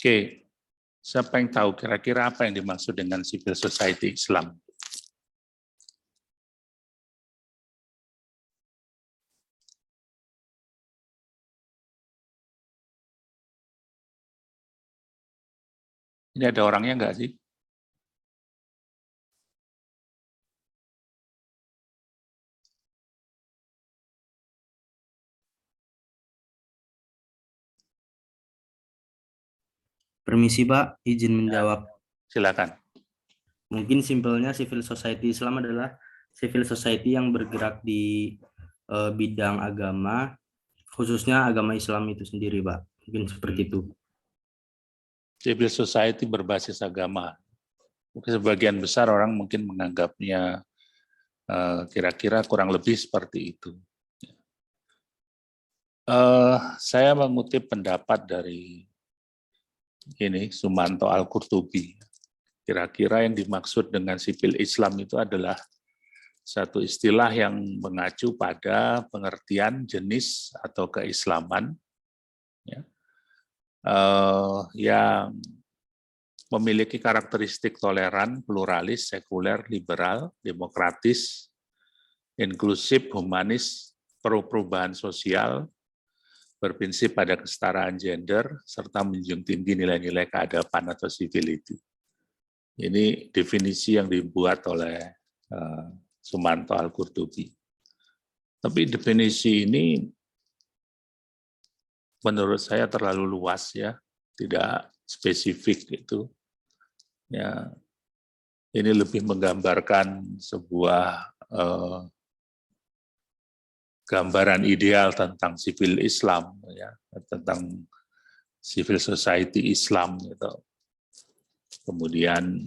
Oke, siapa yang tahu kira-kira apa yang dimaksud dengan civil society Islam? Ini ada orangnya nggak sih? Permisi Pak, izin menjawab. Silakan. Mungkin simpelnya civil society Islam adalah civil society yang bergerak di bidang agama, khususnya agama Islam itu sendiri Pak. Mungkin seperti itu. Civil society berbasis agama. Sebagian besar orang mungkin menganggapnya kira-kira kurang lebih seperti itu. Saya mengutip pendapat dari ini Sumanto Al-Qurtubi. Kira-kira yang dimaksud dengan sipil Islam itu adalah satu istilah yang mengacu pada pengertian jenis atau keislaman ya, yang memiliki karakteristik toleran, pluralis, sekuler, liberal, demokratis, inklusif, humanis, pro perubahan sosial, berprinsip pada kesetaraan gender, serta menjunjung tinggi nilai-nilai keadaban atau civility. Ini definisi yang dibuat oleh Sumanto Al-Qurtubi. Tapi definisi ini menurut saya terlalu luas ya, tidak spesifik gitu. Ya, ini lebih menggambarkan sebuah gambaran ideal tentang sipil Islam, ya, tentang civil society Islam gitu. Kemudian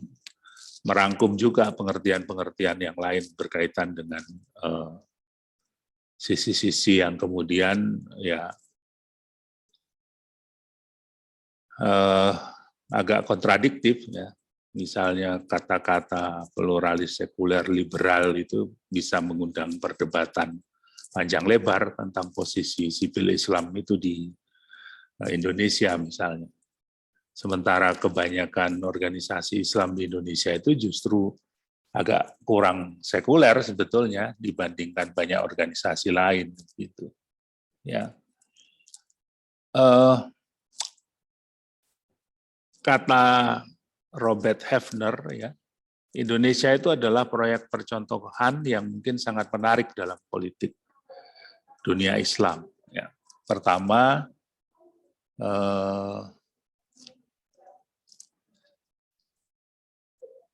merangkum juga pengertian-pengertian yang lain berkaitan dengan sisi-sisi yang kemudian ya agak kontradiktif ya. Misalnya kata-kata pluralis, sekuler, liberal itu bisa mengundang perdebatan panjang lebar tentang posisi sipil Islam itu di Indonesia misalnya. Sementara kebanyakan organisasi Islam di Indonesia itu justru agak kurang sekuler sebetulnya dibandingkan banyak organisasi lain gitu. Ya. Kata Robert Hefner ya, Indonesia itu adalah proyek percontohan yang mungkin sangat menarik dalam politik dunia Islam. Ya. Pertama,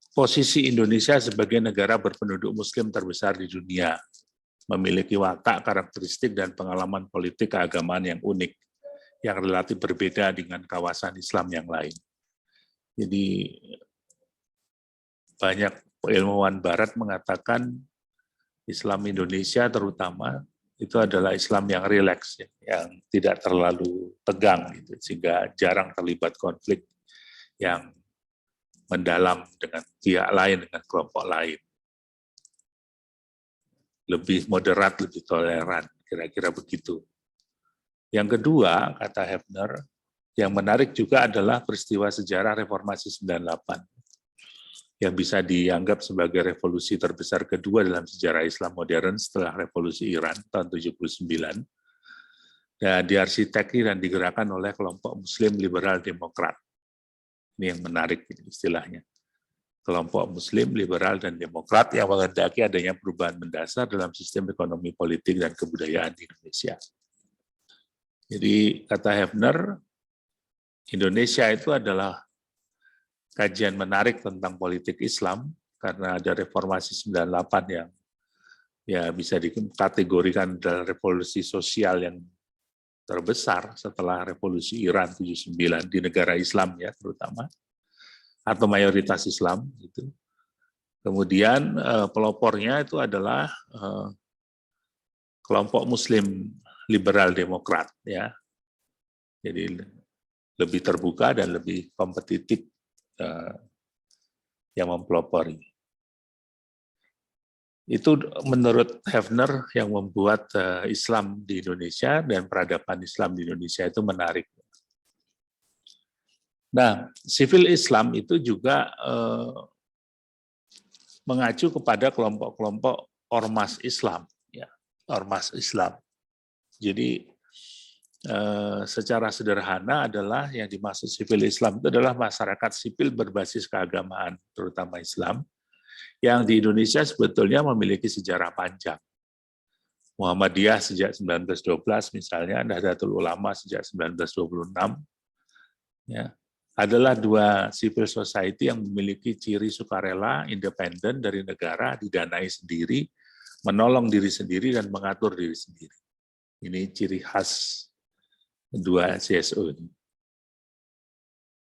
posisi Indonesia sebagai negara berpenduduk Muslim terbesar di dunia, memiliki watak, karakteristik, dan pengalaman politik keagamaan yang unik, yang relatif berbeda dengan kawasan Islam yang lain. Jadi banyak ilmuwan Barat mengatakan Islam Indonesia terutama itu adalah Islam yang rileks, yang tidak terlalu tegang, gitu, sehingga jarang terlibat konflik yang mendalam dengan pihak lain, dengan kelompok lain. Lebih moderat, lebih toleran, kira-kira begitu. Yang kedua, kata Hefner, yang menarik juga adalah peristiwa sejarah Reformasi 98, yang bisa dianggap sebagai revolusi terbesar kedua dalam sejarah Islam modern setelah Revolusi Iran tahun 79, dan diarsiteki dan digerakkan oleh kelompok Muslim Liberal Demokrat. Ini yang menarik istilahnya. Kelompok Muslim, Liberal, dan Demokrat yang menghendaki adanya perubahan mendasar dalam sistem ekonomi, politik, dan kebudayaan di Indonesia. Jadi, kata Hefner, Indonesia itu adalah kajian menarik tentang politik Islam, karena ada reformasi 98 yang ya bisa dikategorikan adalah revolusi sosial yang terbesar setelah revolusi Iran 79 di negara Islam ya terutama, atau mayoritas Islam gitu. Kemudian pelopornya itu adalah kelompok Muslim Liberal Demokrat ya. Jadi lebih terbuka dan lebih kompetitif yang mempelopori. Itu menurut Hefner yang membuat Islam di Indonesia dan peradaban Islam di Indonesia itu menarik. Nah, sipil Islam itu juga mengacu kepada kelompok-kelompok ormas Islam, ya, ormas Islam. Jadi secara sederhana adalah yang dimaksud sipil Islam itu adalah masyarakat sipil berbasis keagamaan, terutama Islam, yang di Indonesia sebetulnya memiliki sejarah panjang. Muhammadiyah sejak 1912 misalnya, Nahdlatul Ulama sejak 1926, ya, adalah dua civil society yang memiliki ciri sukarela, independen dari negara, didanai sendiri, menolong diri sendiri, dan mengatur diri sendiri. Ini ciri khas dua CSO ini.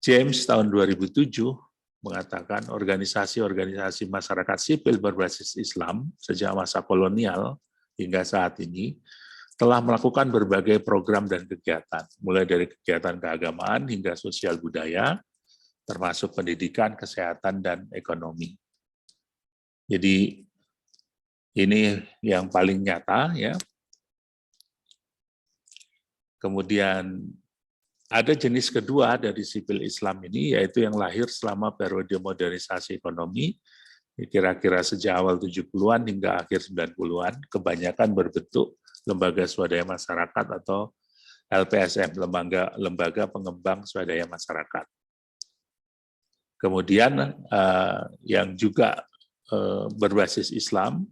James tahun 2007 mengatakan organisasi-organisasi masyarakat sipil berbasis Islam sejak masa kolonial hingga saat ini telah melakukan berbagai program dan kegiatan, mulai dari kegiatan keagamaan hingga sosial budaya, termasuk pendidikan, kesehatan, dan ekonomi. Jadi ini yang paling nyata, ya. Kemudian ada jenis kedua dari sipil Islam ini, yaitu yang lahir selama periode modernisasi ekonomi, kira-kira sejak awal 70-an hingga akhir 90-an, kebanyakan berbentuk lembaga swadaya masyarakat atau LPSM, lembaga pengembang swadaya masyarakat. Kemudian yang juga berbasis Islam,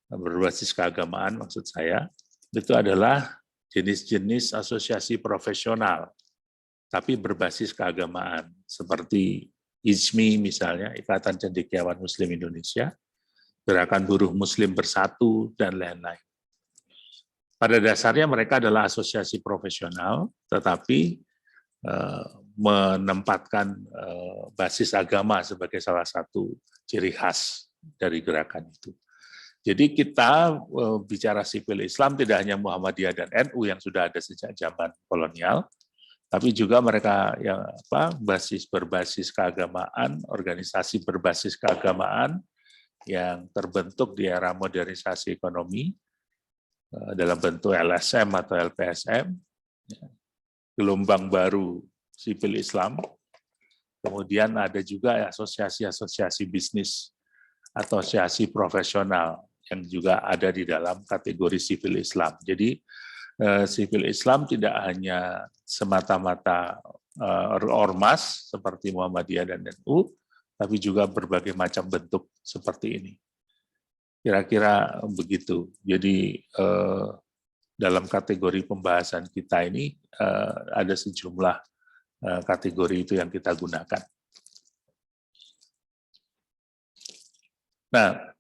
berbasis keagamaan maksud saya, itu adalah jenis-jenis asosiasi profesional, tapi berbasis keagamaan, seperti IJMI misalnya, Ikatan Cendekiawan Muslim Indonesia, Gerakan Buruh Muslim Bersatu, dan lain-lain. Pada dasarnya mereka adalah asosiasi profesional, tetapi menempatkan basis agama sebagai salah satu ciri khas dari gerakan itu. Jadi kita bicara sipil Islam tidak hanya Muhammadiyah dan NU yang sudah ada sejak zaman kolonial, tapi juga mereka yang berbasis keagamaan, organisasi berbasis keagamaan yang terbentuk di era modernisasi ekonomi dalam bentuk LSM atau LPSM, gelombang baru sipil Islam. Kemudian ada juga asosiasi-asosiasi bisnis, asosiasi profesional yang juga ada di dalam kategori sipil Islam. Jadi sipil Islam tidak hanya semata-mata ormas seperti Muhammadiyah dan NU, tapi juga berbagai macam bentuk seperti ini. Kira-kira begitu. Jadi dalam kategori pembahasan kita ini ada sejumlah kategori itu yang kita gunakan. Nah,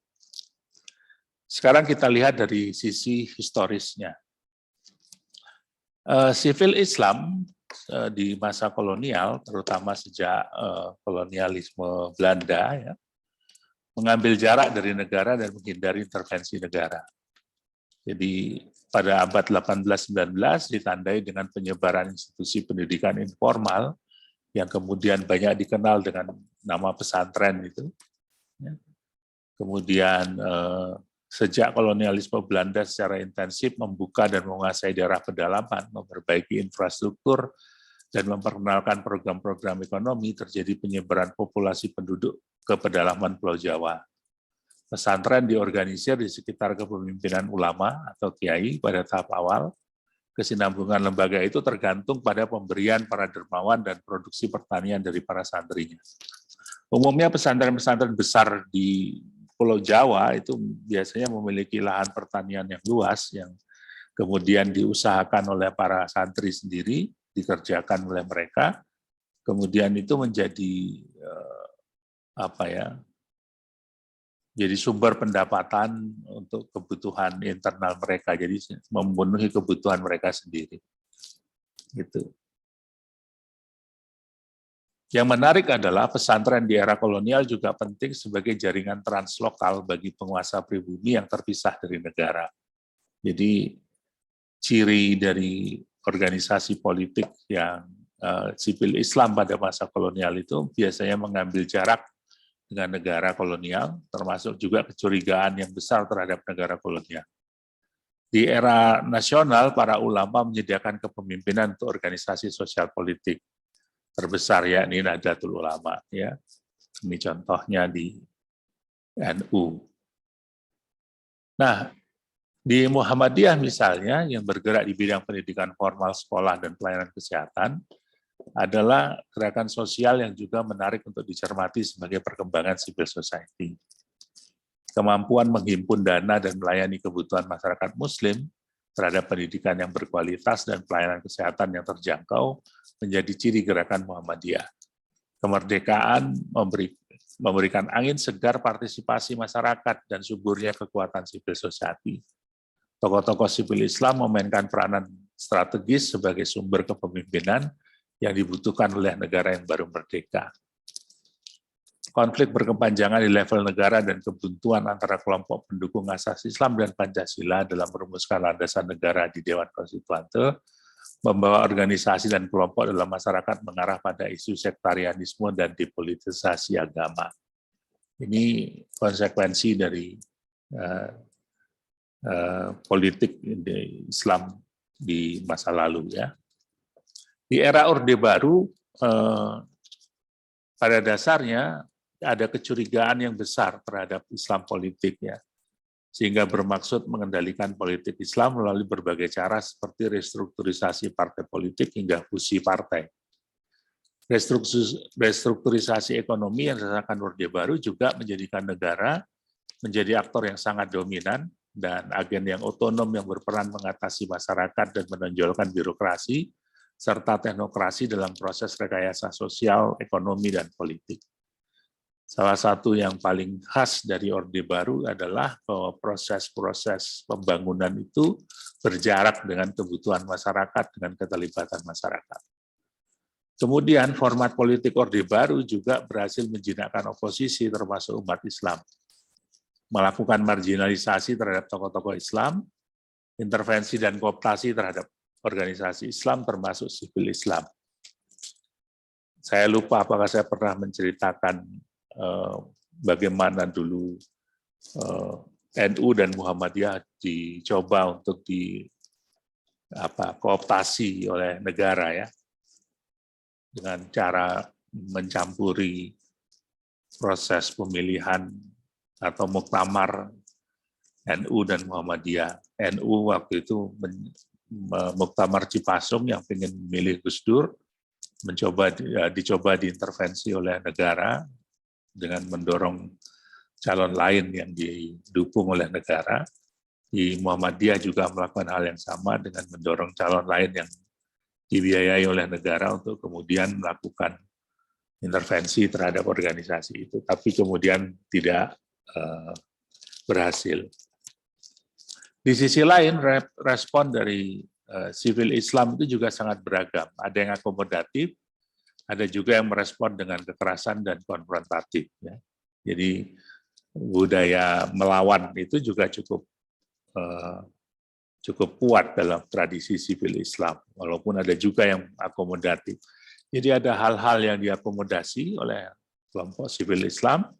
sekarang kita lihat dari sisi historisnya. Sipil Islam di masa kolonial, terutama sejak kolonialisme Belanda, ya, mengambil jarak dari negara dan menghindari intervensi negara. Jadi pada abad 18-19 ditandai dengan penyebaran institusi pendidikan informal yang kemudian banyak dikenal dengan nama pesantren itu. Kemudian sejak kolonialisme Belanda secara intensif membuka dan menguasai daerah pedalaman, memperbaiki infrastruktur, dan memperkenalkan program-program ekonomi, terjadi penyebaran populasi penduduk ke pedalaman Pulau Jawa. Pesantren diorganisir di sekitar kepemimpinan ulama atau kiai pada tahap awal. Kesinambungan lembaga itu tergantung pada pemberian para dermawan dan produksi pertanian dari para santrinya. Umumnya pesantren-pesantren besar di Pulau Jawa itu biasanya memiliki lahan pertanian yang luas yang kemudian diusahakan oleh para santri sendiri, dikerjakan oleh mereka, kemudian itu menjadi jadi sumber pendapatan untuk kebutuhan internal mereka, jadi memenuhi kebutuhan mereka sendiri. Gitu. Yang menarik adalah pesantren di era kolonial juga penting sebagai jaringan translokal bagi penguasa pribumi yang terpisah dari negara. Jadi ciri dari organisasi politik yang sipil Islam pada masa kolonial itu biasanya mengambil jarak dengan negara kolonial, termasuk juga kecurigaan yang besar terhadap negara kolonial. Di era nasional, para ulama menyediakan kepemimpinan untuk organisasi sosial politik. terbesar, yakni Nahdlatul Ulama, ya. Ini contohnya di NU. Nah, di Muhammadiyah misalnya yang bergerak di bidang pendidikan formal sekolah dan pelayanan kesehatan adalah gerakan sosial yang juga menarik untuk dicermati sebagai perkembangan civil society. Kemampuan menghimpun dana dan melayani kebutuhan masyarakat Muslim terhadap pendidikan yang berkualitas dan pelayanan kesehatan yang terjangkau menjadi ciri gerakan Muhammadiyah. Kemerdekaan memberikan angin segar partisipasi masyarakat dan suburnya kekuatan civil society. Tokoh-tokoh sipil Islam memainkan peranan strategis sebagai sumber kepemimpinan yang dibutuhkan oleh negara yang baru merdeka. Konflik berkepanjangan di level negara dan kebuntuan antara kelompok pendukung asas Islam dan Pancasila dalam merumuskan landasan negara di Dewan Konstituante membawa organisasi dan kelompok dalam masyarakat mengarah pada isu sektarianisme dan depolitisasi agama. Ini konsekuensi dari politik Islam di masa lalu, ya. Di era Orde Baru, pada dasarnya ada kecurigaan yang besar terhadap Islam politik, ya, sehingga bermaksud mengendalikan politik Islam melalui berbagai cara seperti restrukturisasi partai politik hingga fusi partai. Restrukturisasi ekonomi yang dirasakan Orde Baru juga menjadikan negara menjadi aktor yang sangat dominan dan agen yang otonom yang berperan mengatasi masyarakat dan menonjolkan birokrasi serta teknokrasi dalam proses rekayasa sosial, ekonomi, dan politik. Salah satu yang paling khas dari Orde Baru adalah bahwa proses-proses pembangunan itu berjarak dengan kebutuhan masyarakat, dengan keterlibatan masyarakat. Kemudian format politik Orde Baru juga berhasil menjinakkan oposisi termasuk umat Islam, melakukan marginalisasi terhadap tokoh-tokoh Islam, intervensi dan kooptasi terhadap organisasi Islam termasuk sipil Islam. Saya lupa apakah saya pernah menceritakan bagaimana dulu NU dan Muhammadiyah dicoba untuk kooptasi oleh negara, ya, dengan cara mencampuri proses pemilihan atau muktamar NU dan Muhammadiyah. NU waktu itu muktamar Cipasung yang ingin memilih Gus Dur, dicoba diintervensi oleh negara dengan mendorong calon lain yang didukung oleh negara. Di Muhammadiyah juga melakukan hal yang sama dengan mendorong calon lain yang dibiayai oleh negara untuk kemudian melakukan intervensi terhadap organisasi itu, tapi kemudian tidak berhasil. Di sisi lain, respon dari sipil Islam itu juga sangat beragam. Ada yang akomodatif, ada juga yang merespon dengan kekerasan dan konfrontatif, ya. Jadi budaya melawan itu juga cukup kuat dalam tradisi sipil Islam, walaupun ada juga yang akomodatif. Jadi ada hal-hal yang diakomodasi oleh kelompok sipil Islam,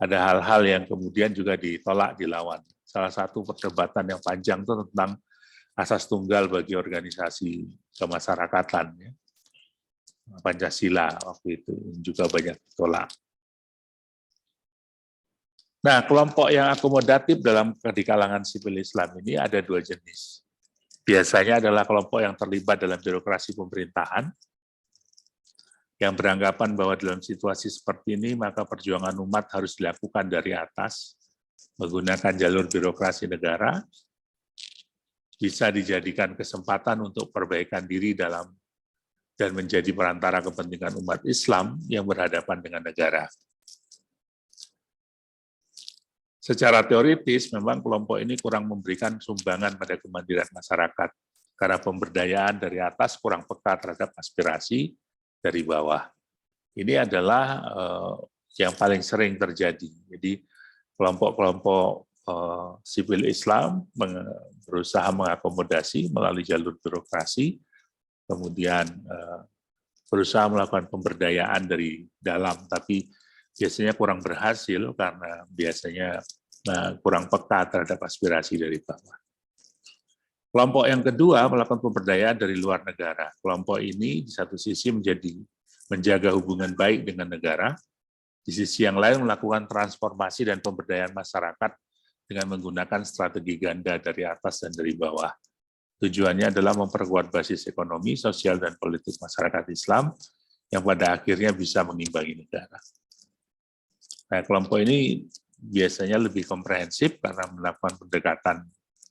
ada hal-hal yang kemudian juga ditolak, dilawan. Salah satu perdebatan yang panjang itu tentang asas tunggal bagi organisasi kemasyarakatan, ya. Pancasila waktu itu juga banyak ditolak. Nah, kelompok yang akomodatif di kalangan sipil Islam ini ada dua jenis. Biasanya adalah kelompok yang terlibat dalam birokrasi pemerintahan, yang beranggapan bahwa dalam situasi seperti ini, maka perjuangan umat harus dilakukan dari atas, menggunakan jalur birokrasi negara, bisa dijadikan kesempatan untuk perbaikan diri dalam dan menjadi perantara kepentingan umat Islam yang berhadapan dengan negara. Secara teoritis, memang kelompok ini kurang memberikan sumbangan pada kemandirian masyarakat, karena pemberdayaan dari atas kurang peka terhadap aspirasi dari bawah. Ini adalah yang paling sering terjadi. Jadi kelompok-kelompok sipil Islam berusaha mengakomodasi melalui jalur birokrasi, kemudian berusaha melakukan pemberdayaan dari dalam, tapi biasanya kurang berhasil karena biasanya kurang peka terhadap aspirasi dari bawah. Kelompok yang kedua melakukan pemberdayaan dari luar negara. Kelompok ini di satu sisi menjadi menjaga hubungan baik dengan negara, di sisi yang lain melakukan transformasi dan pemberdayaan masyarakat dengan menggunakan strategi ganda dari atas dan dari bawah. Tujuannya adalah memperkuat basis ekonomi, sosial, dan politik masyarakat Islam yang pada akhirnya bisa mengimbangi negara. Nah, kelompok ini biasanya lebih komprehensif karena melakukan pendekatan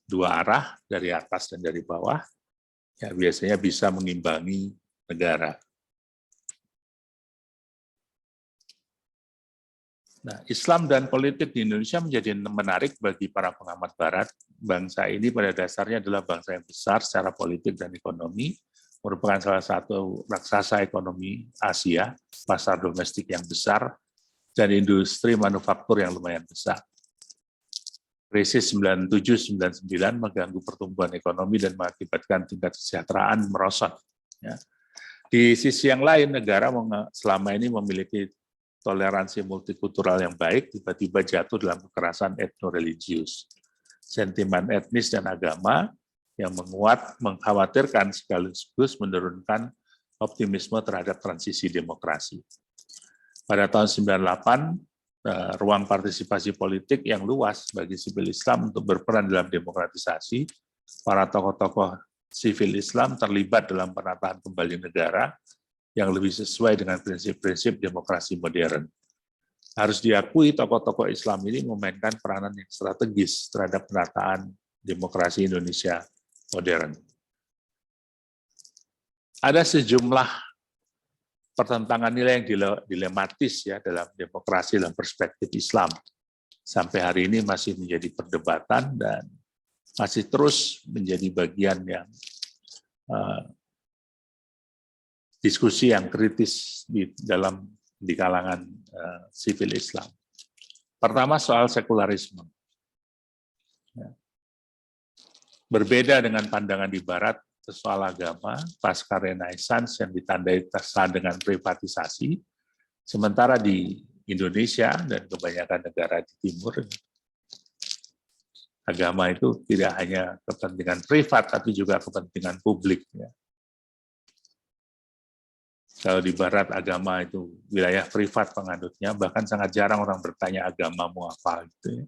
dua arah, dari atas dan dari bawah, ya biasanya bisa mengimbangi negara. Nah, Islam dan politik di Indonesia menjadi menarik bagi para pengamat Barat. Bangsa ini pada dasarnya adalah bangsa yang besar secara politik dan ekonomi, merupakan salah satu raksasa ekonomi Asia, pasar domestik yang besar, dan industri manufaktur yang lumayan besar. Krisis 97-99 mengganggu pertumbuhan ekonomi dan mengakibatkan tingkat kesejahteraan merosot. Ya. Di sisi yang lain, negara selama ini memiliki toleransi multikultural yang baik, tiba-tiba jatuh dalam kekerasan etno-religius. Sentimen etnis dan agama yang menguat, mengkhawatirkan sekaligus menurunkan optimisme terhadap transisi demokrasi. Pada tahun 98, ruang partisipasi politik yang luas bagi sipil Islam untuk berperan dalam demokratisasi, para tokoh-tokoh sipil Islam terlibat dalam penataan kembali negara yang lebih sesuai dengan prinsip-prinsip demokrasi modern. Harus diakui tokoh-tokoh Islam ini memainkan peranan yang strategis terhadap penataan demokrasi Indonesia modern. Ada sejumlah pertentangan nilai yang dilematis ya dalam demokrasi dalam perspektif Islam. Sampai hari ini masih menjadi perdebatan dan masih terus menjadi bagian yang diskusi yang kritis di kalangan sipil Islam. Pertama soal sekularisme. Berbeda dengan pandangan di Barat soal agama pasca Renaissance yang ditandai terkesan dengan privatisasi, sementara di Indonesia dan kebanyakan negara di Timur, agama itu tidak hanya kepentingan privat, tapi juga kepentingan publik. Ya. Kalau di Barat agama itu wilayah privat penganutnya, bahkan sangat jarang orang bertanya agamamu apa gitu ya.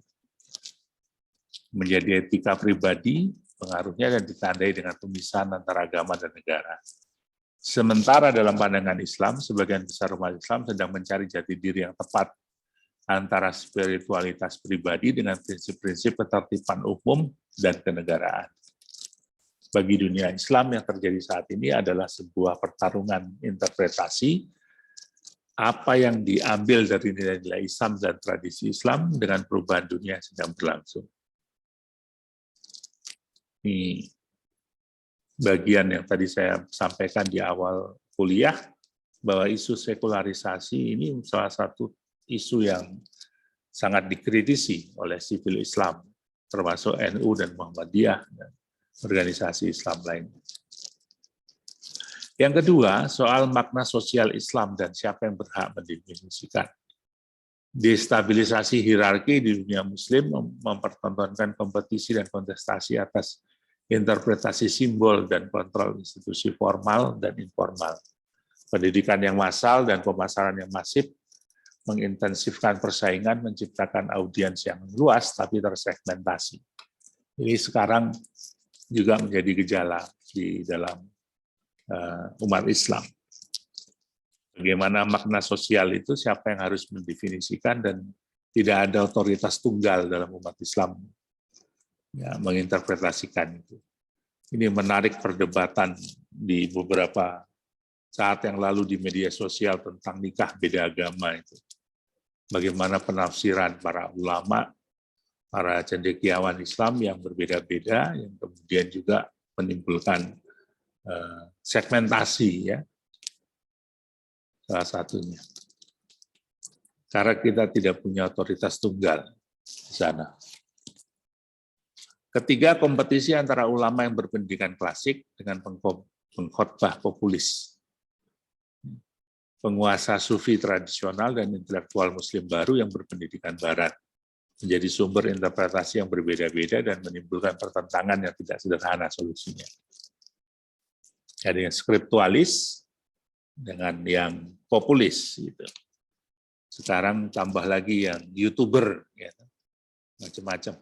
Menjadi etika pribadi, pengaruhnya dan ditandai dengan pemisahan antara agama dan negara. Sementara dalam pandangan Islam, sebagian besar umat Islam sedang mencari jati diri yang tepat antara spiritualitas pribadi dengan prinsip-prinsip ketertiban umum dan kenegaraan. Bagi dunia Islam yang terjadi saat ini adalah sebuah pertarungan interpretasi apa yang diambil dari nilai-nilai Islam dan tradisi Islam dengan perubahan dunia yang sedang berlangsung. Ini bagian yang tadi saya sampaikan di awal kuliah, bahwa isu sekularisasi ini salah satu isu yang sangat dikritisi oleh sipil Islam, termasuk NU dan Muhammadiyah, dan organisasi Islam lainnya. Yang kedua, soal makna sosial Islam dan siapa yang berhak mendefinisikan. Destabilisasi hierarki di dunia Muslim mempertontonkan kompetisi dan kontestasi atas interpretasi simbol dan kontrol institusi formal dan informal. Pendidikan yang massal dan pemasaran yang masif mengintensifkan persaingan, menciptakan audiens yang luas tapi tersegmentasi. Ini sekarang juga menjadi gejala di dalam umat Islam. Bagaimana makna sosial itu, siapa yang harus mendefinisikan, dan tidak ada otoritas tunggal dalam umat Islam ya, menginterpretasikan itu. Ini menarik perdebatan di beberapa saat yang lalu di media sosial tentang nikah beda agama itu. Bagaimana penafsiran para ulama, para cendekiawan Islam yang berbeda-beda, yang kemudian juga menimbulkan segmentasi, ya, salah satunya. Karena kita tidak punya otoritas tunggal di sana. Ketiga, kompetisi antara ulama yang berpendidikan klasik dengan pengkhotbah populis. Penguasa sufi tradisional dan intelektual muslim baru yang berpendidikan barat menjadi sumber interpretasi yang berbeda-beda dan menimbulkan pertentangan yang tidak sederhana solusinya. Ada yang skriptualis, dengan yang populis gitu. Sekarang tambah lagi yang YouTuber, ya, macam-macam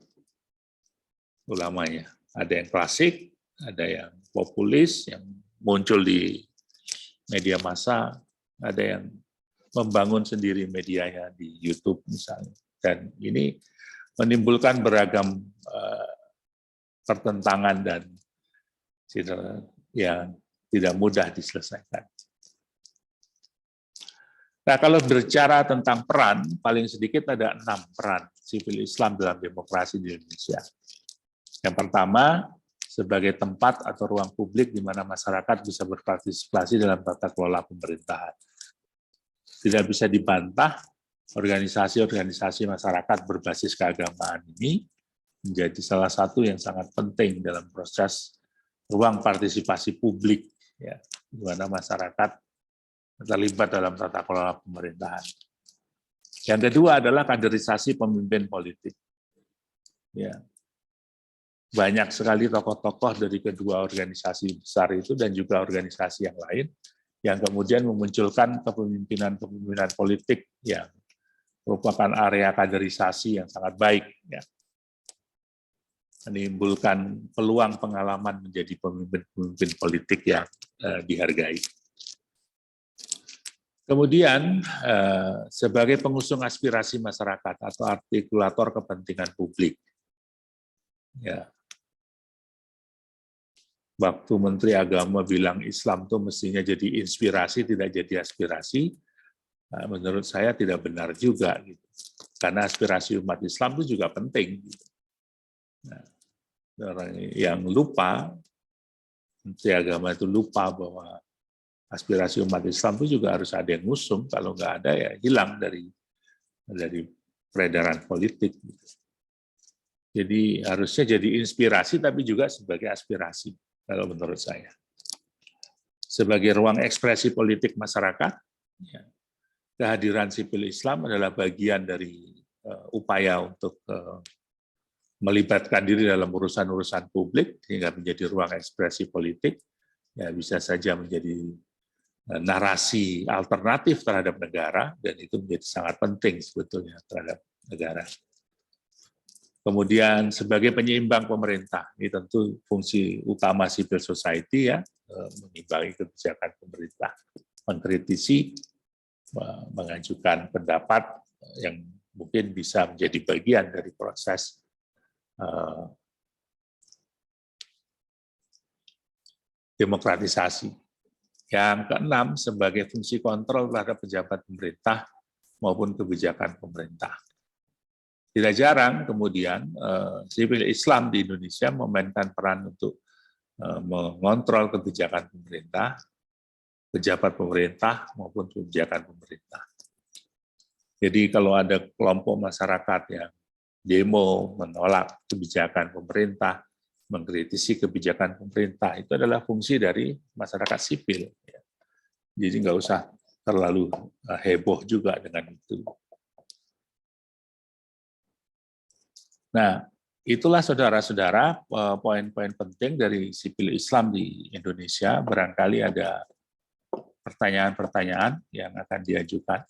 ulamanya. Ada yang klasik, ada yang populis, yang muncul di media massa, ada yang membangun sendiri medianya di YouTube misalnya. Dan ini menimbulkan beragam pertentangan dan yang tidak mudah diselesaikan. Nah, kalau berbicara tentang peran, paling sedikit ada 6 peran sipil Islam dalam demokrasi di Indonesia. Yang pertama, sebagai tempat atau ruang publik di mana masyarakat bisa berpartisipasi dalam tata kelola pemerintahan. Tidak bisa dibantah, organisasi-organisasi masyarakat berbasis keagamaan ini menjadi salah satu yang sangat penting dalam proses ruang partisipasi publik, ya, di mana masyarakat terlibat dalam tata kelola pemerintahan. Yang kedua adalah kaderisasi pemimpin politik. Ya. Banyak sekali tokoh-tokoh dari kedua organisasi besar itu dan juga organisasi yang lain yang kemudian memunculkan kepemimpinan politik yang merupakan area kaderisasi yang sangat baik, ya. Menimbulkan peluang pengalaman menjadi pemimpin politik yang dihargai. Kemudian, sebagai pengusung aspirasi masyarakat atau artikulator kepentingan publik. Ya. Waktu Menteri Agama bilang Islam itu mestinya jadi inspirasi, tidak jadi aspirasi, menurut saya tidak benar juga. Gitu. Karena aspirasi umat Islam itu juga penting. Gitu. Nah, orang yang lupa, Menteri Agama itu lupa bahwa aspirasi umat Islam itu juga harus ada yang ngusung, kalau nggak ada ya hilang dari peredaran politik. Jadi harusnya jadi inspirasi tapi juga sebagai aspirasi, kalau menurut saya. Sebagai ruang ekspresi politik masyarakat, ya, kehadiran sipil Islam adalah bagian dari upaya untuk melibatkan diri dalam urusan-urusan publik, sehingga menjadi ruang ekspresi politik, ya bisa saja menjadi narasi alternatif terhadap negara, dan itu menjadi sangat penting sebetulnya terhadap negara. Kemudian sebagai penyeimbang pemerintah, ini tentu fungsi utama civil society, ya, mengimbangi kebijakan pemerintah, mengkritisi, mengajukan pendapat yang mungkin bisa menjadi bagian dari proses demokratisasi. Yang keenam, sebagai fungsi kontrol terhadap pejabat pemerintah maupun kebijakan pemerintah. Tidak jarang kemudian sipil Islam di Indonesia memainkan peran untuk mengontrol kebijakan pemerintah, pejabat pemerintah maupun kebijakan pemerintah. Jadi kalau ada kelompok masyarakat yang demo, menolak kebijakan pemerintah, mengkritisi kebijakan pemerintah, itu adalah fungsi dari masyarakat sipil. Jadi nggak usah terlalu heboh juga dengan itu. Nah, itulah saudara-saudara poin-poin penting dari sipil Islam di Indonesia. Barangkali ada pertanyaan-pertanyaan yang akan diajukan.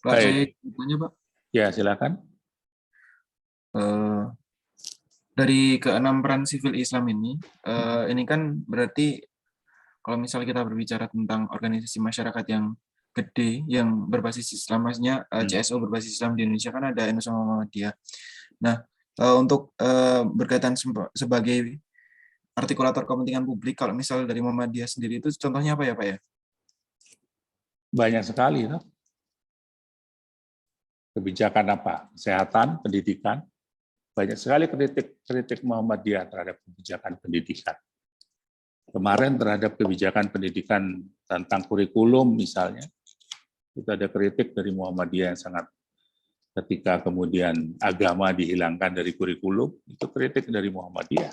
Pak, saya tanya, Pak. Ya, silakan. Dari keenam peran sipil Islam ini kan berarti kalau misalnya kita berbicara tentang organisasi masyarakat yang gede, yang berbasis Islam, maksudnya CSO berbasis Islam di Indonesia kan ada NU sama Muhammadiyah. Nah, untuk berkaitan sebagai artikulator kepentingan publik, kalau misalnya dari Muhammadiyah sendiri itu contohnya apa ya, Pak ya? Banyak sekali, no? Kebijakan apa? Kesehatan, pendidikan. Banyak sekali kritik Muhammadiyah terhadap kebijakan pendidikan. Kemarin terhadap kebijakan pendidikan tentang kurikulum misalnya, itu ada kritik dari Muhammadiyah yang sangat, ketika kemudian agama dihilangkan dari kurikulum, itu kritik dari Muhammadiyah.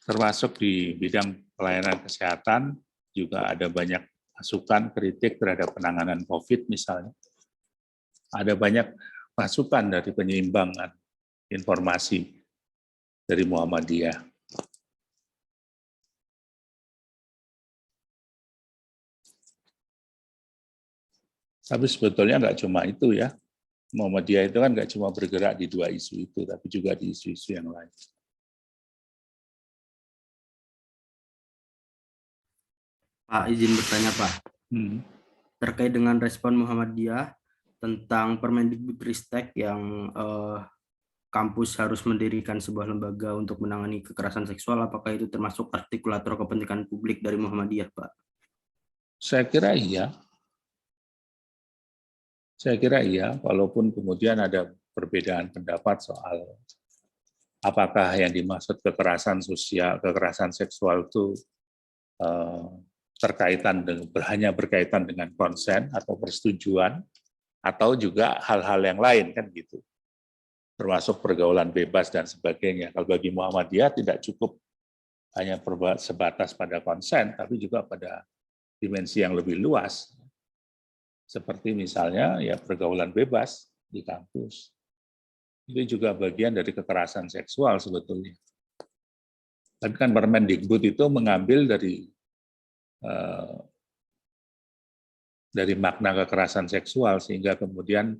termasuk di bidang pelayanan kesehatan juga ada banyak masukan kritik terhadap penanganan COVID misalnya. Ada banyak masukan dari penyeimbangan informasi dari Muhammadiyah. Tapi sebetulnya nggak cuma itu ya. Muhammadiyah itu kan nggak cuma bergerak di 2 isu itu, tapi juga di isu-isu yang lain. Pak, izin bertanya, Pak. Terkait dengan respon Muhammadiyah tentang Permendikbudristek yang kampus harus mendirikan sebuah lembaga untuk menangani kekerasan seksual, apakah itu termasuk artikulator kepentingan publik dari Muhammadiyah, Pak? Saya kira iya. Saya kira iya, walaupun kemudian ada perbedaan pendapat soal apakah yang dimaksud kekerasan sosial, kekerasan seksual itu hanya berkaitan dengan konsen atau persetujuan, atau juga hal-hal yang lain kan gitu, termasuk pergaulan bebas dan sebagainya. Kalau bagi Muhammadiyah tidak cukup hanya sebatas pada konsen, tapi juga pada dimensi yang lebih luas. Seperti misalnya ya pergaulan bebas di kampus. Itu juga bagian dari kekerasan seksual sebetulnya. Tapi kan Permendikbud itu mengambil dari makna kekerasan seksual sehingga kemudian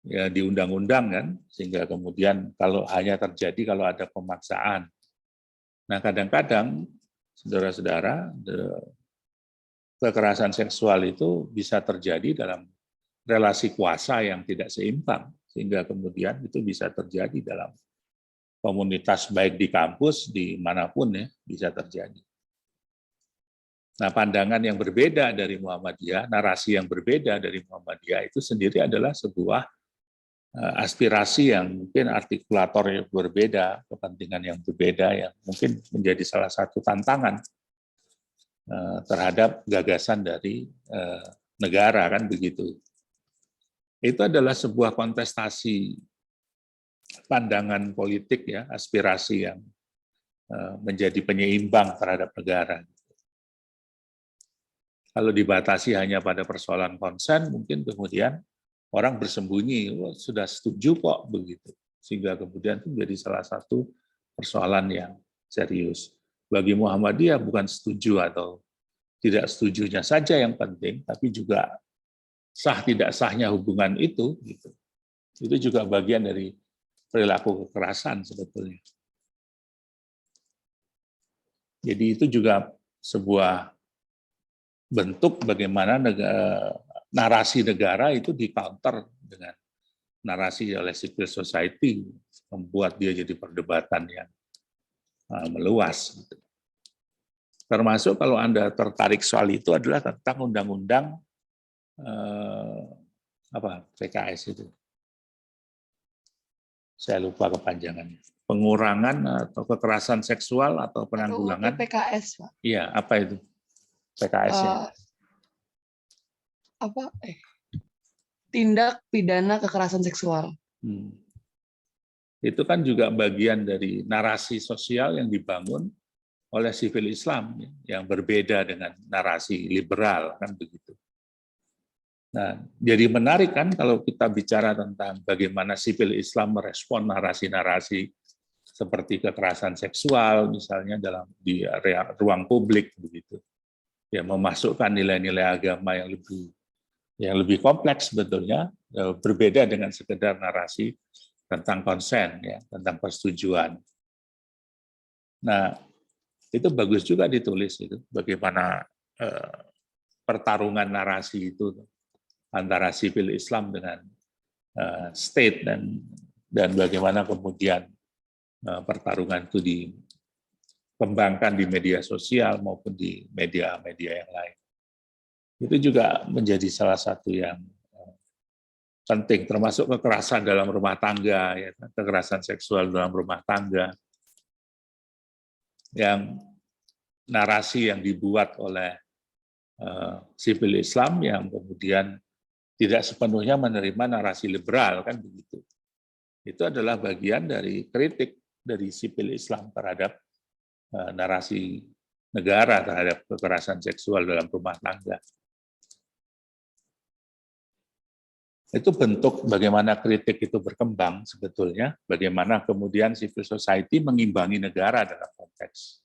ya di undang-undang kan, sehingga kemudian kalau hanya terjadi kalau ada pemaksaan. Nah kadang-kadang saudara-saudara, kekerasan seksual itu bisa terjadi dalam relasi kuasa yang tidak seimbang, sehingga kemudian itu bisa terjadi dalam komunitas baik di kampus, dimanapun ya, bisa terjadi. Nah pandangan yang berbeda dari Muhammadiyah, narasi yang berbeda dari Muhammadiyah itu sendiri adalah sebuah aspirasi yang mungkin artikulator yang berbeda, kepentingan yang berbeda, yang mungkin menjadi salah satu tantangan terhadap gagasan dari negara kan begitu. Itu adalah sebuah kontestasi pandangan politik ya, aspirasi yang menjadi penyeimbang terhadap negara. Kalau dibatasi hanya pada persoalan konsen, mungkin kemudian orang bersembunyi, oh, sudah setuju kok begitu, sehingga kemudian itu menjadi salah satu persoalan yang serius. Bagi Muhammadiyah bukan setuju atau tidak setujunya saja yang penting, tapi juga sah tidak sahnya hubungan itu, gitu. Itu juga bagian dari perilaku kekerasan sebetulnya. Jadi itu juga sebuah bentuk bagaimana narasi negara itu di-counter dengan narasi oleh civil society, membuat dia jadi perdebatan yang meluas. Termasuk kalau Anda tertarik soal itu adalah tentang undang-undang PKS itu. Saya lupa kepanjangannya. Pengurangan atau kekerasan seksual atau penanggulangan. PKS, Pak. Iya, apa itu? PKS-nya. Tindak pidana kekerasan seksual. Itu kan juga bagian dari narasi sosial yang dibangun oleh sivil Islam yang berbeda dengan narasi liberal kan begitu. Nah, jadi menarik kan kalau kita bicara tentang bagaimana sivil Islam merespon narasi-narasi seperti kekerasan seksual misalnya di ruang publik begitu. Ya memasukkan nilai-nilai agama yang lebih kompleks sebetulnya, berbeda dengan sekedar narasi tentang konsen ya, tentang persetujuan. Nah, itu bagus juga ditulis itu bagaimana pertarungan narasi itu antara sipil Islam dengan state dan bagaimana kemudian pertarungan itu dikembangkan di media sosial maupun di media-media yang lain. Itu juga menjadi salah satu yang penting, termasuk kekerasan dalam rumah tangga, ya, kekerasan seksual dalam rumah tangga, yang narasi yang dibuat oleh sipil Islam yang kemudian tidak sepenuhnya menerima narasi liberal kan begitu. Itu adalah bagian dari kritik dari sipil Islam terhadap narasi negara terhadap kekerasan seksual dalam rumah tangga. Itu bentuk bagaimana kritik itu berkembang sebetulnya, bagaimana kemudian civil society mengimbangi negara dalam konteks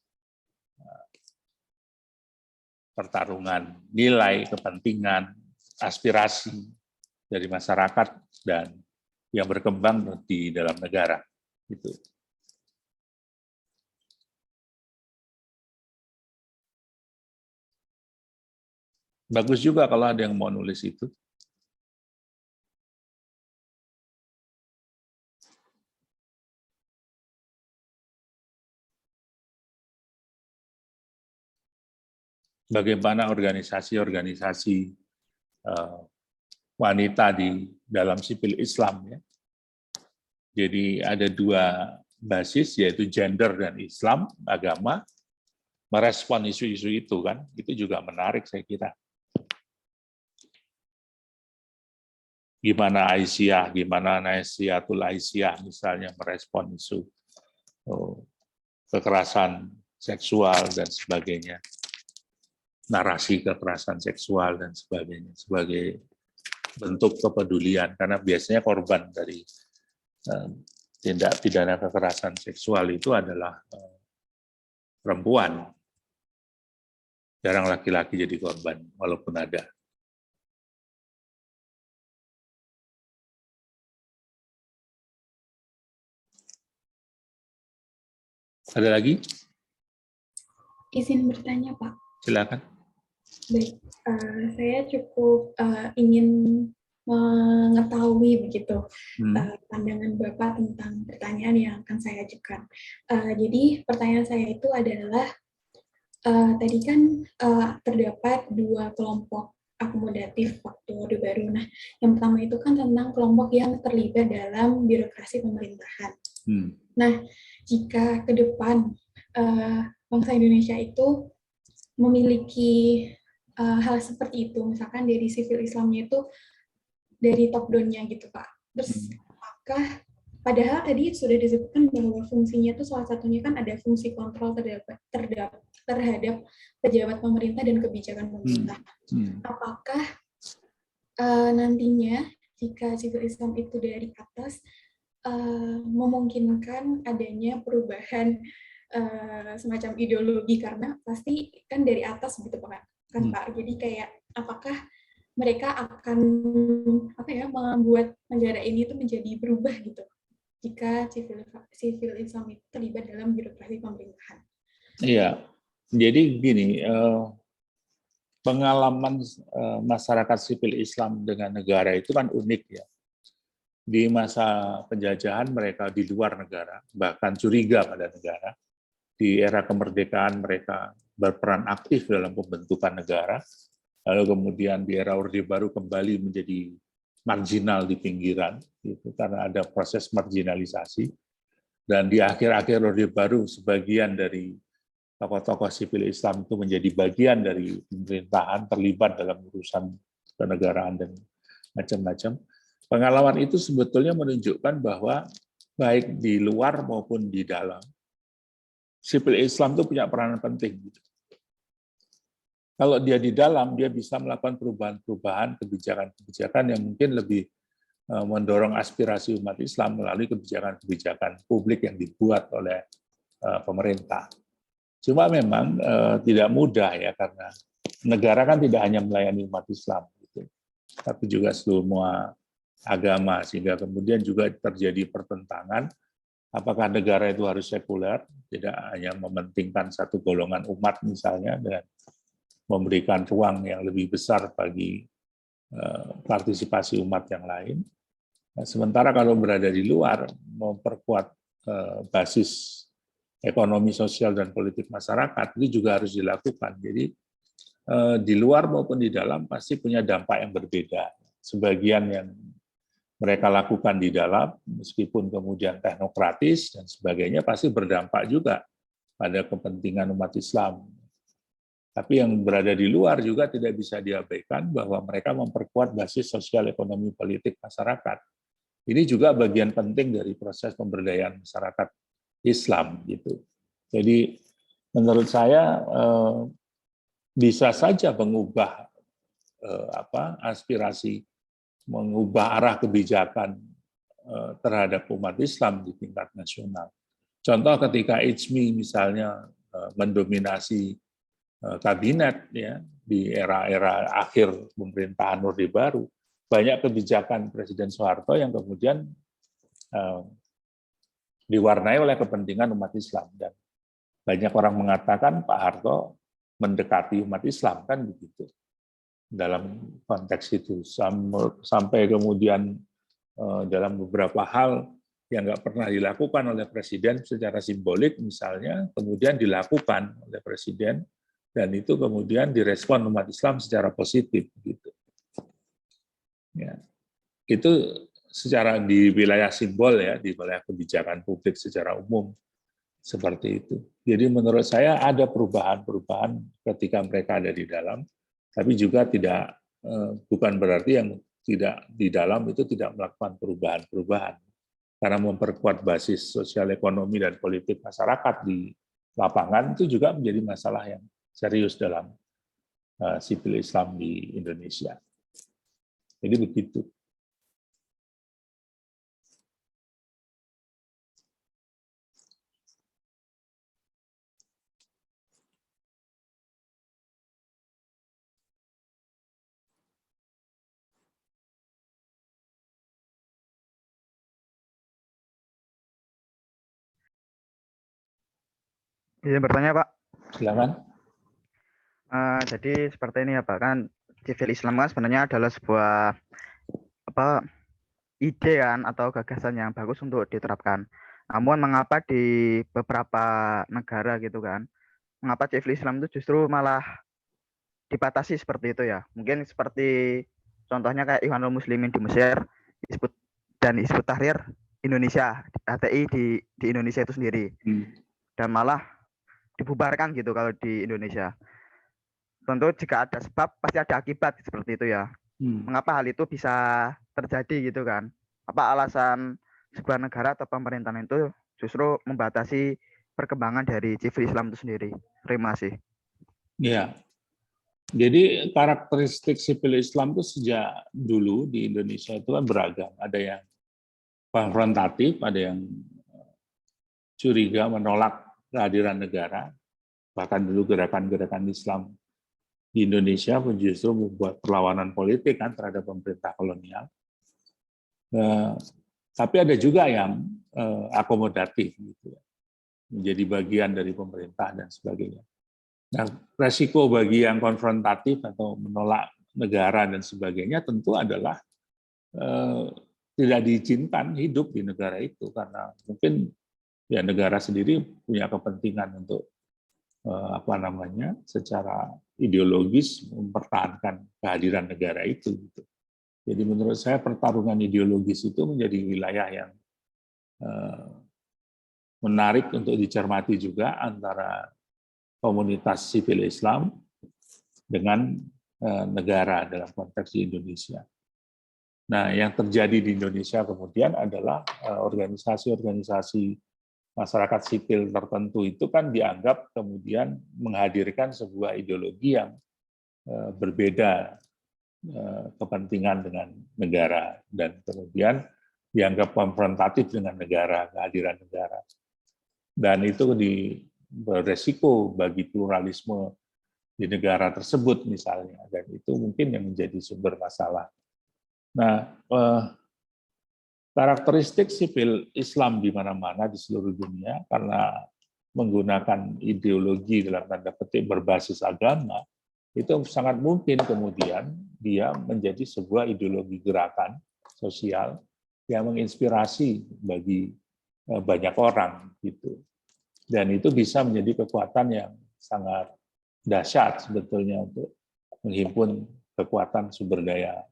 pertarungan nilai, kepentingan, aspirasi dari masyarakat dan yang berkembang di dalam negara. Itu. Bagus juga kalau ada yang mau nulis itu. Bagaimana organisasi-organisasi wanita di dalam sipil Islam, ya. Jadi ada dua basis, yaitu gender dan Islam, agama, merespon isu-isu itu kan, itu juga menarik saya kira. Gimana Aisyah, gimana Nasihatul Aisyah misalnya merespon isu kekerasan seksual dan sebagainya, narasi kekerasan seksual dan sebagainya, sebagai bentuk kepedulian, karena biasanya korban dari tindak pidana kekerasan seksual itu adalah perempuan. Jarang laki-laki jadi korban, walaupun ada. Ada lagi? Izin bertanya, Pak. Silakan. Baik, saya cukup ingin mengetahui begitu pandangan Bapak tentang pertanyaan yang akan saya ajukan. Jadi pertanyaan saya itu adalah, tadi kan terdapat dua kelompok akomodatif waktu Orde Baru. Nah, yang pertama itu kan tentang kelompok yang terlibat dalam birokrasi pemerintahan. Nah, jika ke depan bangsa Indonesia itu memiliki hal seperti itu, misalkan dari sivil Islamnya itu dari top down-nya gitu, Pak. Terus apakah, padahal tadi sudah disebutkan bahwa fungsinya itu salah satunya kan ada fungsi kontrol terhadap pejabat pemerintah dan kebijakan pemerintah. Apakah nantinya jika civil Islam itu dari atas memungkinkan adanya perubahan semacam ideologi, karena pasti kan dari atas gitu Pak, kan Pak. Jadi kayak apakah mereka akan membuat negara ini itu menjadi berubah gitu jika civil Islam itu terlibat dalam birokrasi pemerintahan. Iya, jadi gini, pengalaman masyarakat sipil Islam dengan negara itu kan unik ya. Di masa penjajahan mereka di luar negara, bahkan curiga pada negara. Di era kemerdekaan mereka berperan aktif dalam pembentukan negara, lalu kemudian di era Orde Baru kembali menjadi marginal di pinggiran, gitu, karena ada proses marginalisasi. Dan di akhir-akhir Orde Baru, sebagian dari tokoh-tokoh sipil Islam itu menjadi bagian dari pemerintahan, terlibat dalam urusan kenegaraan dan macam-macam. Pengalaman itu sebetulnya menunjukkan bahwa baik di luar maupun di dalam, sipil Islam itu punya peranan penting. Kalau dia di dalam, dia bisa melakukan perubahan-perubahan, kebijakan-kebijakan yang mungkin lebih mendorong aspirasi umat Islam melalui kebijakan-kebijakan publik yang dibuat oleh pemerintah. Cuma memang tidak mudah ya, karena negara kan tidak hanya melayani umat Islam, gitu, tapi juga semua agama, sehingga kemudian juga terjadi pertentangan. Apakah negara itu harus sekuler, tidak hanya mementingkan satu golongan umat misalnya, dan memberikan ruang yang lebih besar bagi partisipasi umat yang lain. Nah, sementara kalau berada di luar, memperkuat basis ekonomi, sosial, dan politik masyarakat, itu juga harus dilakukan. Jadi di luar maupun di dalam pasti punya dampak yang berbeda. Sebagian yang mereka lakukan di dalam, meskipun kemudian teknokratis dan sebagainya, pasti berdampak juga pada kepentingan umat Islam. Tapi yang berada di luar juga tidak bisa diabaikan bahwa mereka memperkuat basis sosial, ekonomi, politik masyarakat. Ini juga bagian penting dari proses pemberdayaan masyarakat Islam, gitu. Jadi menurut saya bisa saja mengubah aspirasi, mengubah arah kebijakan terhadap umat Islam di tingkat nasional. Contoh ketika IJMI misalnya mendominasi kabinet ya di era-era akhir pemerintahan Orde Baru, banyak kebijakan Presiden Soeharto yang kemudian diwarnai oleh kepentingan umat Islam, dan banyak orang mengatakan Pak Harto mendekati umat Islam, kan begitu dalam konteks itu, sampai kemudian dalam beberapa hal yang nggak pernah dilakukan oleh Presiden secara simbolik misalnya, kemudian dilakukan oleh Presiden, dan itu kemudian direspon umat Islam secara positif gitu. Ya. Itu secara di wilayah simbol ya, di wilayah kebijakan publik secara umum seperti itu. Jadi menurut saya ada perubahan-perubahan ketika mereka ada di dalam, tapi juga tidak bukan berarti yang tidak di dalam itu tidak melakukan perubahan-perubahan, karena memperkuat basis sosial ekonomi dan politik masyarakat di lapangan itu juga menjadi masalah yang serius dalam sipil Islam di Indonesia. Jadi begitu. Izin bertanya, Pak. Silakan. Jadi seperti ini ya, Pak, kan civil Islam kan sebenarnya adalah sebuah ide kan atau gagasan yang bagus untuk diterapkan. Namun mengapa di beberapa negara gitu kan, mengapa civil Islam itu justru malah dibatasi seperti itu ya? Mungkin seperti contohnya kayak Ikhwanul Muslimin di Mesir, dan Hizbut Tahrir Indonesia, HTI di Indonesia itu sendiri. Dan malah dibubarkan gitu kalau di Indonesia. Tentu jika ada sebab pasti ada akibat seperti itu ya. Mengapa hal itu bisa terjadi gitu kan? Apa alasan sebuah negara atau pemerintahan itu justru membatasi perkembangan dari civil Islam itu sendiri? Terima kasih. Ya, jadi karakteristik sipil Islam itu sejak dulu di Indonesia itu kan beragam. Ada yang konfrontatif, ada yang curiga, menolak kehadiran negara. Bahkan dulu gerakan-gerakan Islam di Indonesia pun justru membuat perlawanan politik kan terhadap pemerintah kolonial. Tapi ada juga yang akomodatif, gitu, menjadi bagian dari pemerintah dan sebagainya. Nah, resiko bagi yang konfrontatif atau menolak negara dan sebagainya tentu adalah tidak diizinkan hidup di negara itu, karena mungkin ya negara sendiri punya kepentingan untuk secara ideologis mempertahankan kehadiran negara itu. Gitu. Jadi menurut saya pertarungan ideologis itu menjadi wilayah yang menarik untuk dicermati juga antara komunitas sipil Islam dengan negara dalam konteks di Indonesia. Nah, yang terjadi di Indonesia kemudian adalah organisasi-organisasi masyarakat sipil tertentu itu kan dianggap kemudian menghadirkan sebuah ideologi yang berbeda kepentingan dengan negara, dan kemudian dianggap konfrontatif dengan negara, kehadiran negara. Dan itu beresiko bagi pluralisme di negara tersebut misalnya, dan itu mungkin yang menjadi sumber masalah. Nah, karakteristik sipil Islam di mana-mana di seluruh dunia karena menggunakan ideologi dalam tanda petik berbasis agama, itu sangat mungkin kemudian dia menjadi sebuah ideologi gerakan sosial yang menginspirasi bagi banyak orang gitu. Dan itu bisa menjadi kekuatan yang sangat dahsyat sebetulnya untuk menghimpun kekuatan sumber daya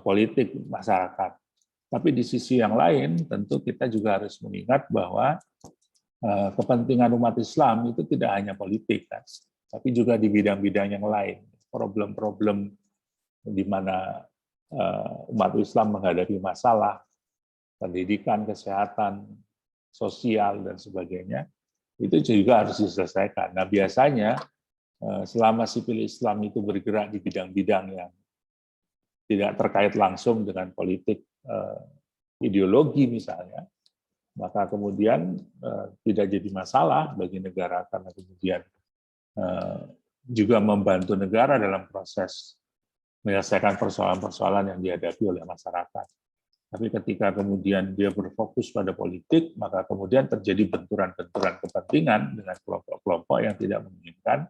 politik masyarakat. Tapi di sisi yang lain tentu kita juga harus mengingat bahwa kepentingan umat Islam itu tidak hanya politik, kan, tapi juga di bidang-bidang yang lain. Problem-problem di mana umat Islam menghadapi masalah pendidikan, kesehatan, sosial, dan sebagainya, Itu juga harus diselesaikan. Nah, biasanya selama sipil Islam itu bergerak di bidang-bidang yang tidak terkait langsung dengan politik ideologi misalnya, maka kemudian tidak jadi masalah bagi negara karena kemudian juga membantu negara dalam proses menyelesaikan persoalan-persoalan yang dihadapi oleh masyarakat. Tapi ketika kemudian dia berfokus pada politik, maka kemudian terjadi benturan-benturan kepentingan dengan kelompok-kelompok yang tidak menginginkan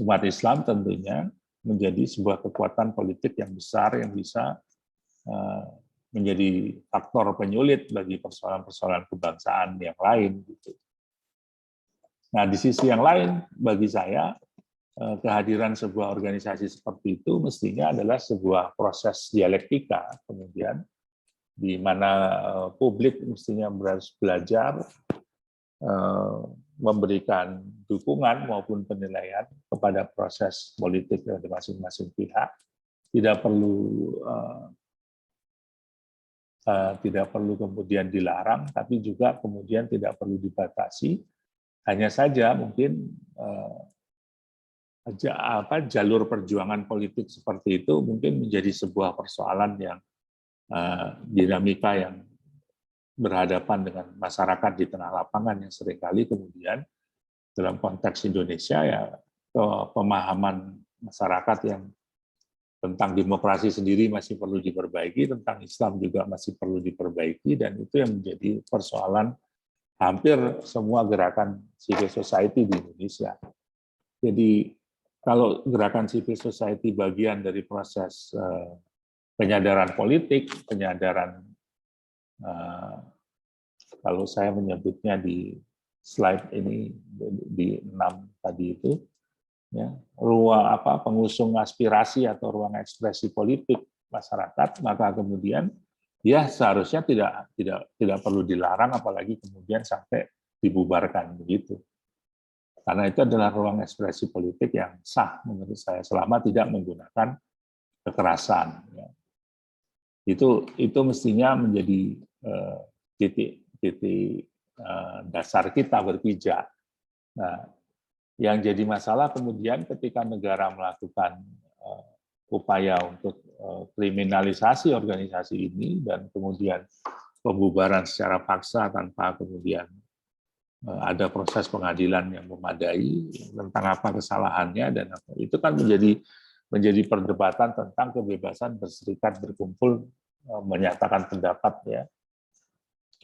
umat Islam tentunya menjadi sebuah kekuatan politik yang besar yang bisa menjadi faktor penyulit bagi persoalan-persoalan kebangsaan yang lain. Gitu. Nah, di sisi yang lain, bagi saya, kehadiran sebuah organisasi seperti itu mestinya adalah sebuah proses dialektika, kemudian di mana publik mestinya harus belajar memberikan dukungan maupun penilaian kepada proses politik dari masing-masing pihak. Tidak perlu kemudian dilarang, tapi juga kemudian tidak perlu dibatasi. Hanya saja mungkin jalur perjuangan politik seperti itu mungkin menjadi sebuah persoalan yang dinamika yang berhadapan dengan masyarakat di tengah lapangan yang seringkali kemudian dalam konteks Indonesia ya pemahaman masyarakat yang tentang demokrasi sendiri masih perlu diperbaiki, tentang Islam juga masih perlu diperbaiki, dan itu yang menjadi persoalan hampir semua gerakan civil society di Indonesia. Jadi kalau gerakan civil society bagian dari proses penyadaran politik, penyadaran kalau saya menyebutnya di slide ini di 6 tadi itu, ya, ruang pengusung aspirasi atau ruang ekspresi politik masyarakat, maka kemudian ya seharusnya tidak perlu dilarang, apalagi kemudian sampai dibubarkan begitu. Karena itu adalah ruang ekspresi politik yang sah menurut saya selama tidak menggunakan kekerasan. Ya. Itu mestinya menjadi titik dasar kita berpijak. Nah, yang jadi masalah kemudian ketika negara melakukan upaya untuk kriminalisasi organisasi ini dan kemudian pembubaran secara paksa tanpa kemudian ada proses pengadilan yang memadai tentang apa kesalahannya, dan itu kan menjadi perdebatan tentang kebebasan berserikat, berkumpul, menyatakan pendapat, ya,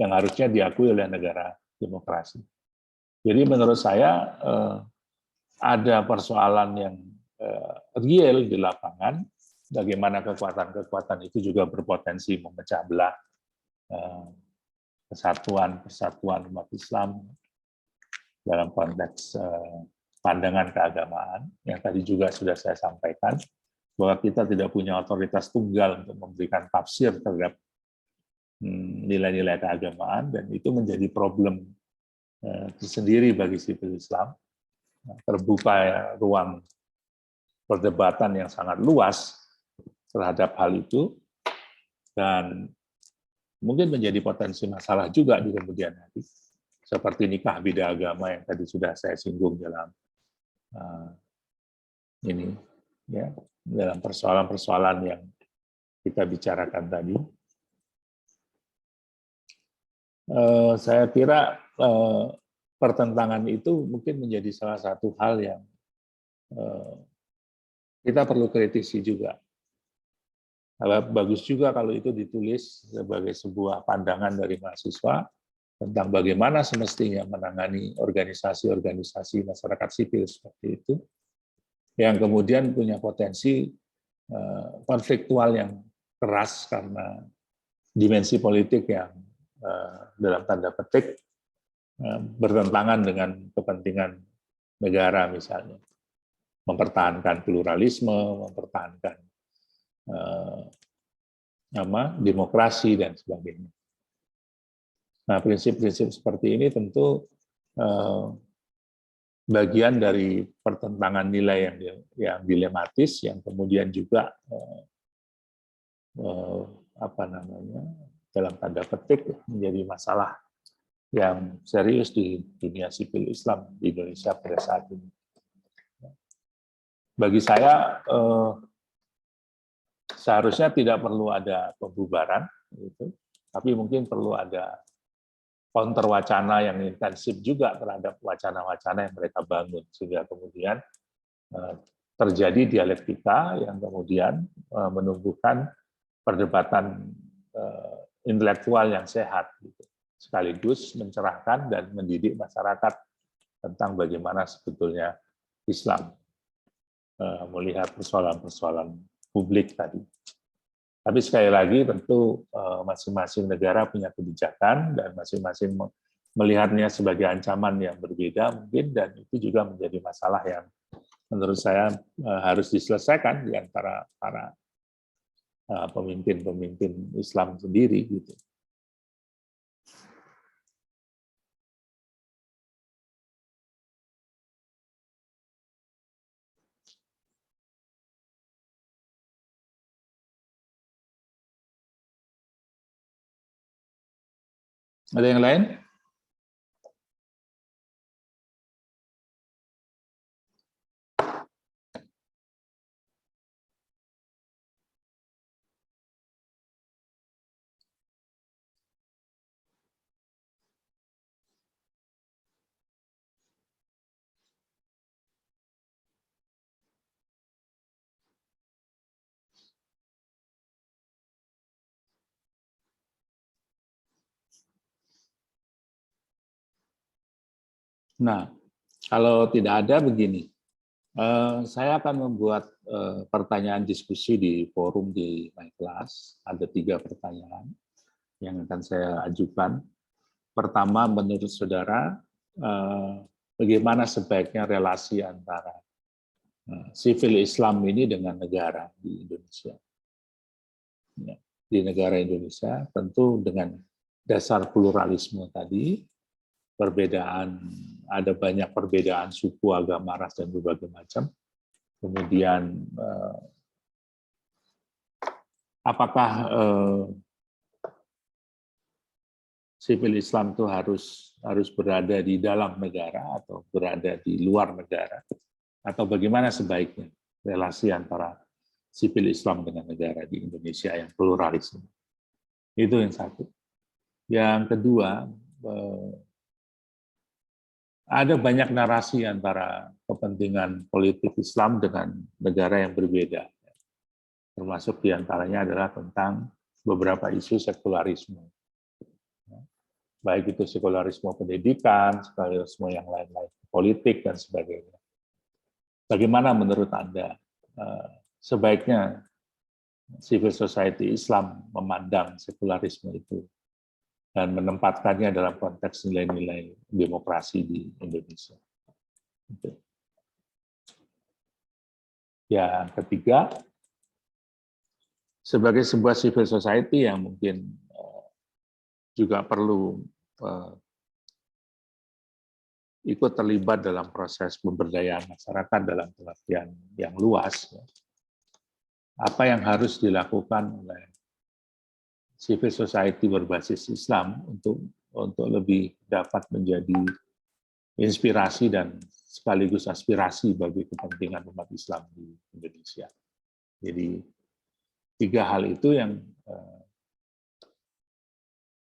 yang harusnya diakui oleh negara demokrasi. Jadi menurut saya ada persoalan yang real di lapangan, bagaimana kekuatan-kekuatan itu juga berpotensi memecah belah persatuan umat Islam dalam konteks pandangan keagamaan, yang tadi juga sudah saya sampaikan, bahwa kita tidak punya otoritas tunggal untuk memberikan tafsir terhadap nilai-nilai keagamaan, dan itu menjadi problem tersendiri bagi sipil Islam. Terbuka ruang perdebatan yang sangat luas terhadap hal itu, dan mungkin menjadi potensi masalah juga di kemudian hari, seperti nikah beda agama yang tadi sudah saya singgung dalam ini, ya, dalam persoalan-persoalan yang kita bicarakan tadi. Saya kira pertentangan itu mungkin menjadi salah satu hal yang kita perlu kritisi juga. Bagus juga kalau itu ditulis sebagai sebuah pandangan dari mahasiswa tentang bagaimana semestinya menangani organisasi-organisasi masyarakat sipil seperti itu, yang kemudian punya potensi konfliktual yang keras karena dimensi politik yang dalam tanda petik bertentangan dengan kepentingan negara, misalnya mempertahankan pluralisme, mempertahankan demokrasi dan sebagainya. Nah, prinsip-prinsip seperti ini tentu bagian dari pertentangan nilai yang dilematis, yang kemudian juga dalam tanda petik menjadi masalah yang serius di dunia sipil Islam di Indonesia pada saat ini. Bagi saya, seharusnya tidak perlu ada pembubaran, gitu, tapi mungkin perlu ada counter wacana yang intensif juga terhadap wacana-wacana yang mereka bangun, sehingga kemudian terjadi dialektika yang kemudian menumbuhkan perdebatan intelektual yang sehat, gitu, sekaligus mencerahkan dan mendidik masyarakat tentang bagaimana sebetulnya Islam melihat persoalan-persoalan publik tadi. Tapi sekali lagi tentu masing-masing negara punya kebijakan dan masing-masing melihatnya sebagai ancaman yang berbeda mungkin, dan itu juga menjadi masalah yang menurut saya harus diselesaikan di antara para pemimpin-pemimpin Islam sendiri, gitu. Ada yang lain? Nah, kalau tidak ada begini, saya akan membuat pertanyaan diskusi di forum di My Class. Ada 3 pertanyaan yang akan saya ajukan. Pertama, menurut saudara, bagaimana sebaiknya relasi antara sivil Islam ini dengan negara di Indonesia? Ya, di negara Indonesia, tentu dengan dasar pluralisme tadi, ada banyak perbedaan suku, agama, ras, dan berbagai macam. Kemudian apakah sipil Islam itu harus berada di dalam negara atau berada di luar negara, atau bagaimana sebaiknya relasi antara sipil Islam dengan negara di Indonesia yang pluralisme? Itu yang satu. Yang kedua, ada banyak narasi antara kepentingan politik Islam dengan negara yang berbeda. Termasuk diantaranya adalah tentang beberapa isu sekularisme. Baik itu sekularisme pendidikan, sekularisme yang lain-lain, politik, dan sebagainya. Bagaimana menurut Anda sebaiknya civil society Islam memandang sekularisme itu dan menempatkannya dalam konteks nilai-nilai demokrasi di Indonesia? Yang ketiga, sebagai sebuah civil society yang mungkin juga perlu ikut terlibat dalam proses pemberdayaan masyarakat dalam pengertian yang luas, apa yang harus dilakukan oleh civil society berbasis Islam untuk lebih dapat menjadi inspirasi dan sekaligus aspirasi bagi kepentingan umat Islam di Indonesia? Jadi 3 hal itu yang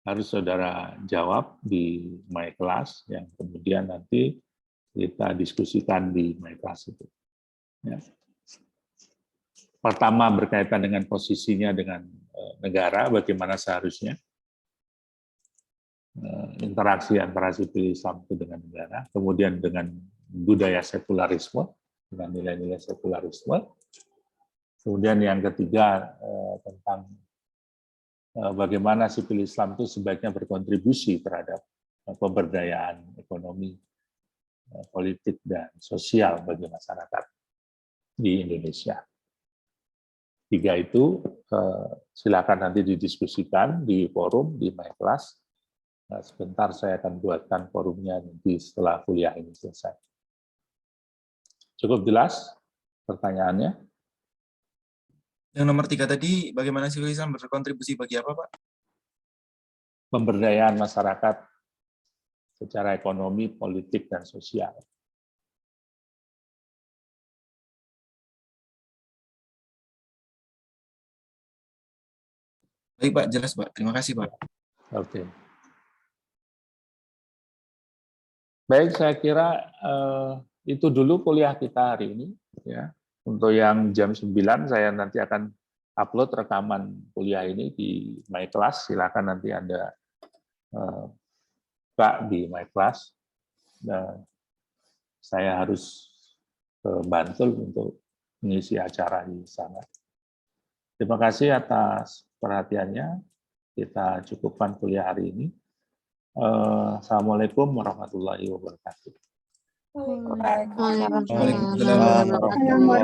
harus saudara jawab di My Class, yang kemudian nanti kita diskusikan di My Class itu. Ya. Pertama, berkaitan dengan posisinya dengan negara, bagaimana seharusnya interaksi antara sipil Islam itu dengan negara, kemudian dengan budaya sekularisme, dengan nilai-nilai sekularisme. Kemudian yang ketiga, tentang bagaimana sipil Islam itu sebaiknya berkontribusi terhadap pemberdayaan ekonomi, politik, dan sosial bagi masyarakat di Indonesia. 3 itu silakan nanti didiskusikan di forum, di My Class. Sebentar saya akan buatkan forumnya nanti setelah kuliah ini selesai. Cukup jelas pertanyaannya? Yang nomor 3 tadi, bagaimana civil Islam berkontribusi bagi apa, Pak? Pemberdayaan masyarakat secara ekonomi, politik, dan sosial. Baik Pak, jelas Pak. Terima kasih Pak. Oke. Baik, saya kira itu dulu kuliah kita hari ini. Ya. Untuk yang jam 9, saya nanti akan upload rekaman kuliah ini di My Class. Silakan nanti Anda buka di My Class. Dan saya harus ke Bantul untuk mengisi acara di sana. Terima kasih atas perhatiannya. Kita cukupkan kuliah hari ini. Assalamualaikum warahmatullahi wabarakatuh. Waalaikumsalam. Waalaikumsalam warahmatullahi wabarakatuh.